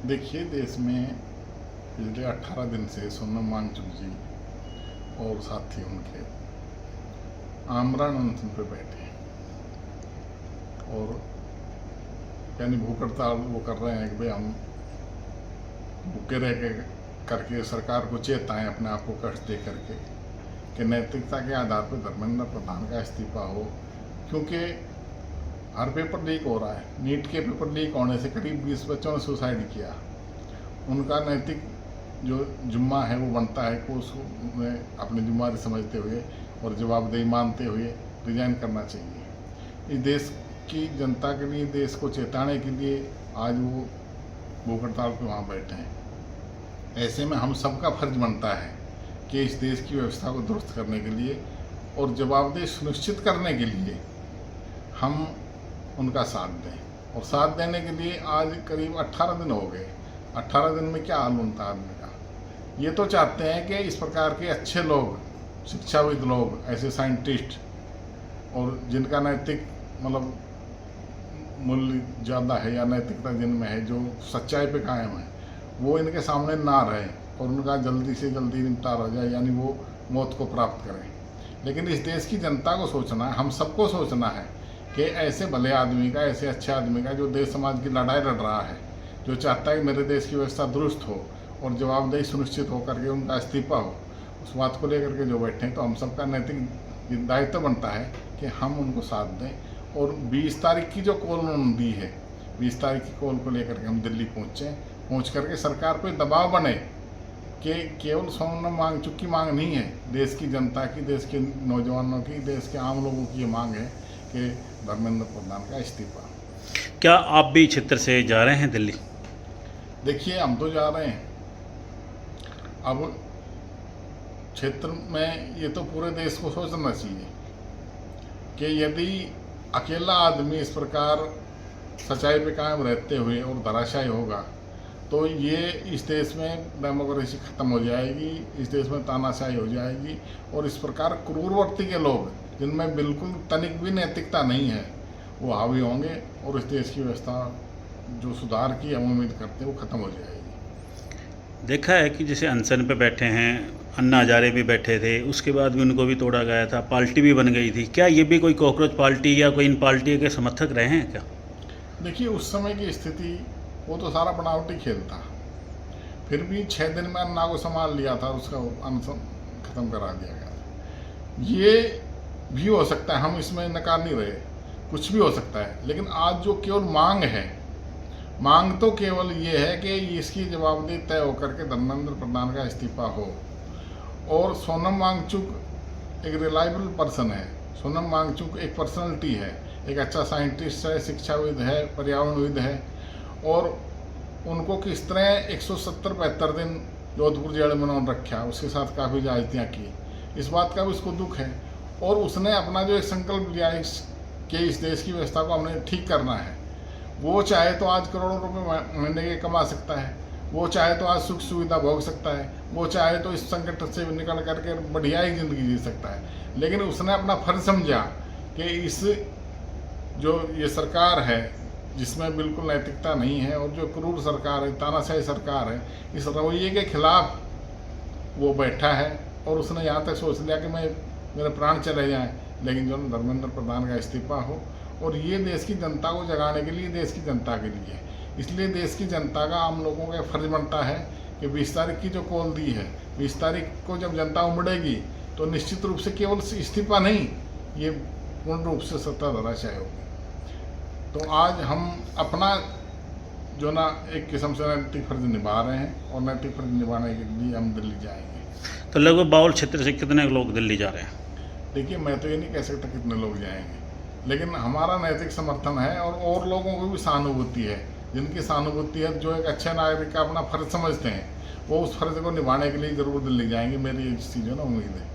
देखिए, देश में पिछले 18 दिन से सोनम वांगचुक जी और साथी उनके आमरण अनशन पे बैठे हैं और यानी भूख हड़ताल वो कर रहे हैं कि भाई हम भूखे रह के करके सरकार को चेताएं, अपने आप को कष्ट दे करके कि नैतिकता के आधार पर धर्मेंद्र प्रधान का इस्तीफा हो, क्योंकि हर पेपर लीक हो रहा है। नीट के पेपर लीक होने से करीब 20 बच्चों ने सुसाइड किया। उनका नैतिक जो जुम्मा है वो बनता है कि उसमें अपनी जिम्मेदारी समझते हुए और जवाबदेही मानते हुए रिजाइन करना चाहिए। इस देश की जनता के लिए, देश को चेताने के लिए आज वो भूख हड़ताल पर वहाँ बैठे हैं। ऐसे में हम सबका फर्ज बनता है कि इस देश की व्यवस्था को दुरुस्त करने के लिए और जवाबदेही सुनिश्चित करने के लिए हम उनका साथ दें। और साथ देने के लिए आज करीब 18 दिन हो गए। 18 दिन में क्या हाल उनका आदमी का। ये तो चाहते हैं कि इस प्रकार के अच्छे लोग, शिक्षाविद लोग, ऐसे साइंटिस्ट और जिनका नैतिक मतलब मूल्य ज़्यादा है या नैतिकता जिनमें है, जो सच्चाई पे कायम है, वो इनके सामने ना रहे और उनका जल्दी से जल्दी निपटारा हो जाए, यानी वो मौत को प्राप्त करें। लेकिन इस देश की जनता को सोचना है, हम सबको सोचना है कि ऐसे भले आदमी का, ऐसे अच्छे आदमी का जो देश समाज की लड़ाई लड़ रहा है, जो चाहता है कि मेरे देश की व्यवस्था दुरुस्त हो और जवाबदेही सुनिश्चित हो करके उनका इस्तीफा हो, उस बात को लेकर के जो बैठे हैं, तो हम सबका नैतिक दायित्व बनता है कि हम उनको साथ दें। और 20 तारीख की जो कॉल उन्होंने दी है, 20 तारीख की कॉल को लेकर के हम दिल्ली पहुँच करके सरकार पर दबाव बने कि केवल सोनम वांगचुक की मांग नहीं है, देश की जनता की, देश के नौजवानों की, देश के आम लोगों की ये मांग है कि धर्मेंद्र प्रधान का इस्तीफा। क्या आप भी क्षेत्र से जा रहे हैं दिल्ली? देखिए, हम तो जा रहे हैं। अब क्षेत्र में ये तो पूरे देश को सोचना चाहिए कि यदि अकेला आदमी इस प्रकार सच्चाई पे कायम रहते हुए और धराशायी होगा तो ये इस देश में डेमोक्रेसी खत्म हो जाएगी, इस देश में तानाशाही हो जाएगी और इस प्रकार क्रूरवर्ती के लोग, जिनमें बिल्कुल तनिक भी नैतिकता नहीं है, वो हावी होंगे और इस देश की व्यवस्था जो सुधार की हम उम्मीद करते हैं वो खत्म हो जाएगी। देखा है कि जैसे अनशन पे बैठे हैं, अन्ना हजारे भी बैठे थे, उसके बाद भी उनको भी तोड़ा गया था, पार्टी भी बन गई थी। क्या ये भी कोई कॉकरोच पार्टी या कोई इन पार्टी के समर्थक रहे हैं क्या? देखिए, उस समय की स्थिति वो तो सारा बनावटी खेल था। फिर भी 6 दिन में अन्ना को संभाल लिया था, उसका अनशन खत्म करा दिया गया। ये भी हो सकता है, हम इसमें नकार नहीं रहे, कुछ भी हो सकता है। लेकिन आज जो केवल मांग है, मांग तो केवल ये है कि इसकी जवाबदेही तय होकर के धर्मेंद्र प्रधान का इस्तीफा हो। और सोनम वांगचुक एक रिलायबल पर्सन है, सोनम वांगचुक एक पर्सनैलिटी है, एक अच्छा साइंटिस्ट है, शिक्षाविद है, पर्यावरणविद है। और उनको किस तरह 170-72 दिन जोधपुर जेल में उन्होंने रखा, उसके साथ काफ़ी ज्यादतियाँ की, इस बात का भी उसको दुख है। और उसने अपना जो एक संकल्प लिया कि इस देश की व्यवस्था को हमने ठीक करना है, वो चाहे तो आज करोड़ों रुपए महीने के कमा सकता है, वो चाहे तो आज सुख सुविधा भोग सकता है, वो चाहे तो इस संकट से निकल करके बढ़िया ही जिंदगी जी सकता है। लेकिन उसने अपना फर्ज समझा कि इस जो ये सरकार है जिसमें बिल्कुल नैतिकता नहीं है और जो क्रूर सरकार है, तानाशाही सरकार है, इस रवैये के खिलाफ वो बैठा है। और उसने यहाँ तक सोच लिया कि मेरे प्राण चले जाएं, लेकिन जो धर्मेंद्र प्रधान का इस्तीफा हो। और ये देश की जनता को जगाने के लिए, देश की जनता के लिए, इसलिए देश की जनता का, आम लोगों का फर्ज बनता है कि 20 तारीख की जो कॉल दी है, 20 तारीख को जब जनता उमड़ेगी तो निश्चित रूप से केवल इस्तीफा नहीं, ये पूर्ण रूप से सत्ता धराशायी होगी। तो आज हम अपना जो ना एक किस्म से नैतिक फर्ज निभा रहे हैं और नैतिक फर्ज निभाने के लिए हम दिल्ली जाएंगे। तो लगभग बाउल क्षेत्र से कितने लोग दिल्ली जा रहे हैं? देखिए, मैं तो ये नहीं कह सकता कितने लोग जाएंगे, लेकिन हमारा नैतिक समर्थन है और लोगों को भी सहानुभूति है, जिनकी सहानुभूति है, जो एक अच्छे नागरिक का अपना फर्ज समझते हैं, वो उस फर्ज को निभाने के लिए जरूर दिल्ली जाएंगे, मेरी इस चीज़ों में उम्मीद है।